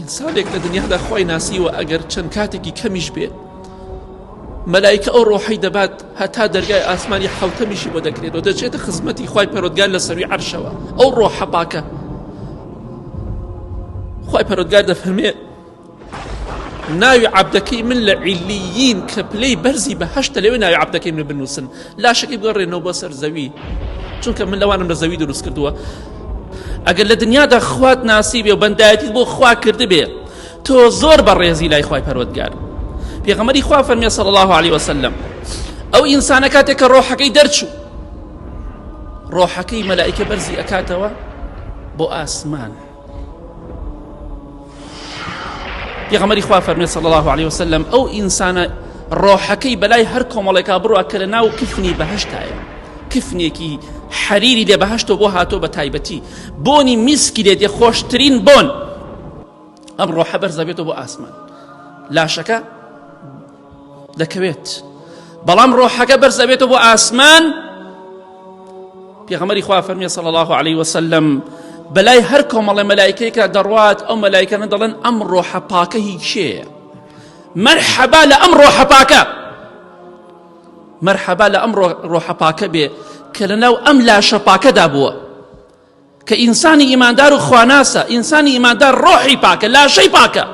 ئینسانێک لە دنیادا خۆی ناسیوە ئەگەر چەند کاتێکی کەمیش بێ مەلایکە ئەو ڕۆحەی دەبات هەتا دەرگای ئاسمانی حەوتەمیشی بۆ دەکرێتەوە دەچێتە خزمەتی خوای پەروەردگار لە سەروی عەرشەوە. ئەو ڕۆحە پاکە خوای پەروەردگار دەفەرمێ ناوی عەبدەکەی من لە عیلیین کە پلەی بەرزی بەهەشتە لەوێ ناوی عەبدەکەی من بنووسن لاشەکەی بگەڕێنەوە بۆ سەر زەوی چونکە من لەوانم لە زەوی دروست کردووە. ئەگەر لە دنیادا خوات ناسی بێ و بەندایەتیت بۆ خوا کرد بێ تۆ زۆر بەڕێزی لای خوای پەروەردگار. پێغەمبەری خوا فەرمێ صلی الله علیه وسلم ئەو ئینسانە کاتێک کە ڕۆحەکەی دەرچوو ڕۆحەکەی مەلائیکە بەرزی ئەکاتەوە بۆ ئاسمان. پێغەمبەری خوا فەرمێ صلی الله علیه وسلم ئەو ئینسانە ڕۆحەکەی بەلای هەر کۆمەڵێکا بڕوا کە لە ناو کفنی بەهەشتایە کفنێکی حەریری لێ بەهەشتەوە بۆ هاتۆ بە تایبەتی بۆنی میسکی لێ دێ خۆشترین بۆن ئەم ڕۆحە بەرزە بێتەوە بۆ ئاسمان لاشەکە دەکەوێت بەڵام ڕۆحەکە بەرزە بێتەوە بۆ ئاسمان. پێغەمبەری خوا فەرمێ صلی الله علیه وسلم بەلای هەر کۆمەڵێ مەلایکەی کە دەڕوات ئەو مەلایکانە دەڵێن ئەم ڕۆحە پاکە هیچ شێیە مەرحەبا لە ئەم ڕۆحە پاکە مەرحەبا لە ئەم ڕۆحە پاکە بێ کە لەناو ئەم لاشە پاکەدا بووە کە ئینسانی ئیماندار و خواناسە ئینسانی ئیماندار ڕۆحی پاکە لاشەی پاکە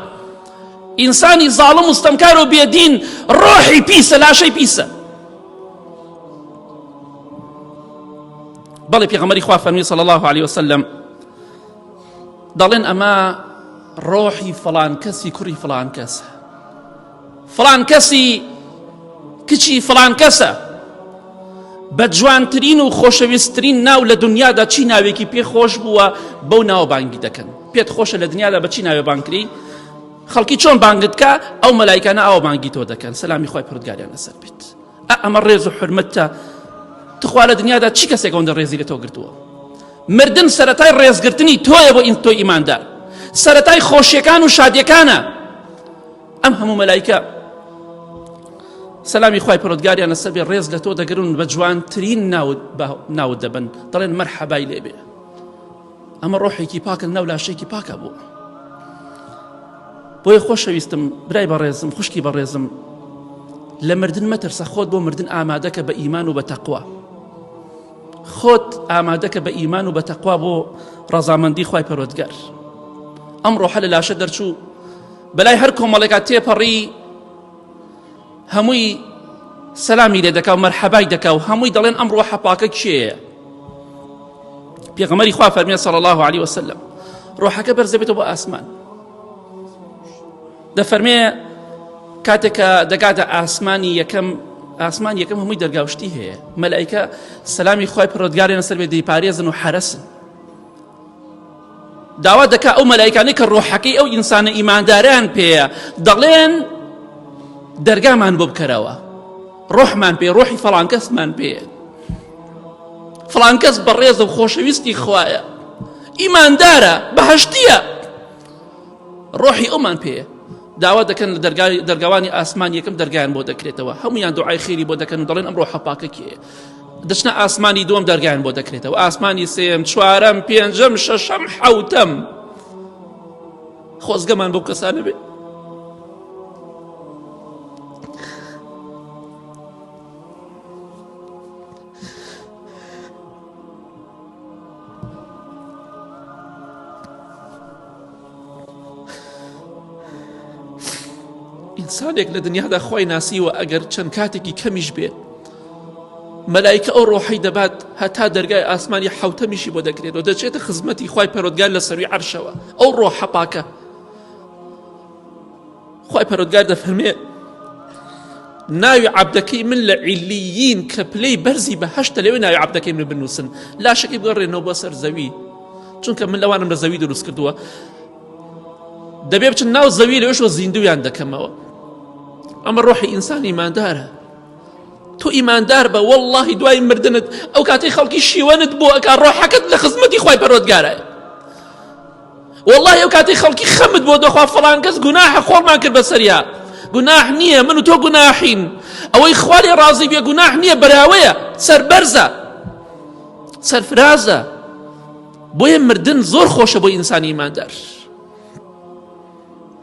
ئینسانی زاڵم و ستەمکار و بێدین ڕۆحی پیسە لاشەی پیسە. بەڵێ پێغەمبەری خوا فەرمی صلی الله علیه وسلم دەڵێن ئەمە ڕۆحی فڵان کەسی کوڕی فڵان کەسە فڵان کەسی کچی فڵان کەسە بە جوانترین و خۆشەویستترین ناو لە دنیادا چی ناوێکی پێ خۆش بووە بەو ناوە بانگی دەکەن. پێت خۆشە لە دنیادا بە چی ناوێ بانگکری خەڵکی چۆن بانگت کە ئەو مەلایکانە ئەوە بانگی تۆ دەکەن سەلامی خوای پەروەردگاریان لەسەر بێت. ئەمە ڕێز و حورمەتە تخوا لە دنیادا چی کەسێک ئەوەندە ڕێزی لە تۆ گرتووە؟ مردن سەرەتای ڕێزگرتنی تۆیە بۆ تۆ ئیماندار سەرەتای خۆشیەکان و شادیەکانە. ئەم هەموو مەلایکە سەلامی خوای پەروەردگاریان لەسەر بێ ڕێز لە تۆ دەگرن بە جوانترین ناوت دەبن دەڵێن مەرحەبای لێ بێ ئەمە ڕۆحێکی پاکە ناو لاشەیەکی پاکە بوو. بۆیە خۆشەویستم برای بەڕێزم خوشکی بەڕێزم لە مردن مەترسە خۆت بۆ مردن ئامادەکە بە ئیمان و بە تەقوا خۆت ئامادەکە بە ئیمان و بە تەقوا بۆ ڕەزامەندی خوای پەروەردگار. ئەم ڕۆحە لە لاشە دەرچوو بەلای هەر کۆمەڵێکا تێپەڕی هەمووی سەلامی لێ دەکا و مەرحەبای دەکا و هەمووی دەڵێن ئەم ڕۆحە پاکە کێیە؟ پێغەمبەری خوا فەرمێ صلی الله علیه وسلم ڕۆحەکە بەرزە بێتەوە بۆ ئاسمان دەفەرمێ کاتێکە دەگاتە ئاسمانی یەکەم هەمووی دەرگاوشتی هەیە مەلایکە سەلامی خوای پەروەردگاریان لەسەر بێ دەیپارێزن و حەرەسن داوا دەکا ئەو مەلایکانەی کە ڕۆحەکەی ئەو ئینسانە ئیمانداران پێیە دەڵێن دەرگامان بۆ بکەرەوە ڕۆحمان پێ ڕۆحی فەڵان کەسمان پێ فڵان کەس بەڕێزە و خۆشەویستی خوایە ئیماندارە بەهەشتیە ڕۆحی ئەومان پێ داوا دەکەن لە دەرگاوانی ئاسمان یەکەم دەرگایان بۆ دەکرێتەوە هەمویان دوعای خێری بۆ دەکەن و دەڵێن ئەم ڕۆحە پاکە کێیە دەچنە ئاسمانی دووەم دەرگایان بۆ دەکرێتەوە ئاسمانی سێم چوارەم پێنجەم شەشەم حەوتەم خۆزگەمان بۆ کەسانە بێ. ئینسانێک لە دنیادا خۆی ناسیوە ئەگەر چەند کاتێکی کەمیش بێ مەلایکە ئەو ڕۆحەی دەبات هەتا دەرگای ئاسمانی حەوتەمیشی بۆ دەکرێتەوە دەچێتە خزمەتی خوای پەروەردگار لە سەروی عەرشەوە. ئەو ڕۆحە پاکە خوای پەروەردگار دەفەرمێ ناوی عەبدەکەی من لە عیلیین کە پلەی بەرزی بەهەشتە لەوێ ناوی عەبدەکەی من بنووسن لاشەکەی بگەڕێنەوە بۆ سەر زەوی چونکە من لەوانم لە زەوی دروست کردووە دەبێ بچن ناو زەوی لەوێشەوە زیندویان دەکەمەوە. ئەمە ڕۆحی ئینسان ئیماندارە تۆ ئیماندار بە وەڵڵاهی دوای مردنت ئەو کاتەی خەڵکی شیوەنت بۆ ئەکا ڕۆحەکەت لە خزمەتی خوای پەروەردگارە وەڵڵاهی ئەو کاتەی خەڵکی خەمت بۆ دەخوا فڵان کەس گوناحە خۆڵمان کرد بەسەریا گوناح نییە من و تۆ گوناحین ئەوەی خوا لێ ڕازی بێ گوناح نییە بەراوەیە سەربەرزە سەرفرازە بۆیە مردن زۆر خۆشە بۆ ئینسانی ئیماندار.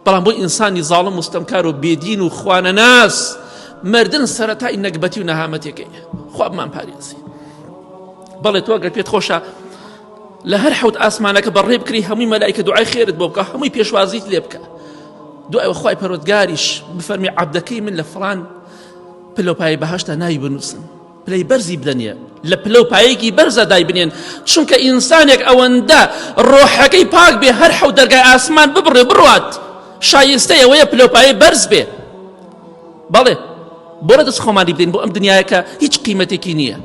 بەڵام بۆ ئینسانی زاڵم مستەمکار و بێدین و خوانە ناس مردن سەرەتای نەکبەتی و نەهامەتێکەیە. خوا بمان پارێزی. بەڵێ تۆ ئەگەر پێت خۆشە لە هەر حەوت ئاسمانەکە بەڕێ بکری هەمووی مەلایکە دوعای خێرت بۆ بکە، هەمووی پێشوازیت لێ بکە، دوای خوای پەروەردگاریش بفەرمی عەبدەکەی من لە فڵان پلەپایە بەهەشتا ناوی بنووسن، پلەی بەرزی بدەنێ، لە پلەپایەکی بەرزە دای بنێن، چونکە ئینسانێک ئەوەندە ڕۆحەکەی پاک بێ هەر حەوت دەرگای ئاسمان ببڕێ بڕوات شایستەی ئەوەیە پلەپایە بەرز بێ. بەڵێ بۆ لە دەست خۆمانی بدەین بۆ ئەم دنیایەکە هیچ قیمەتێکی نییە.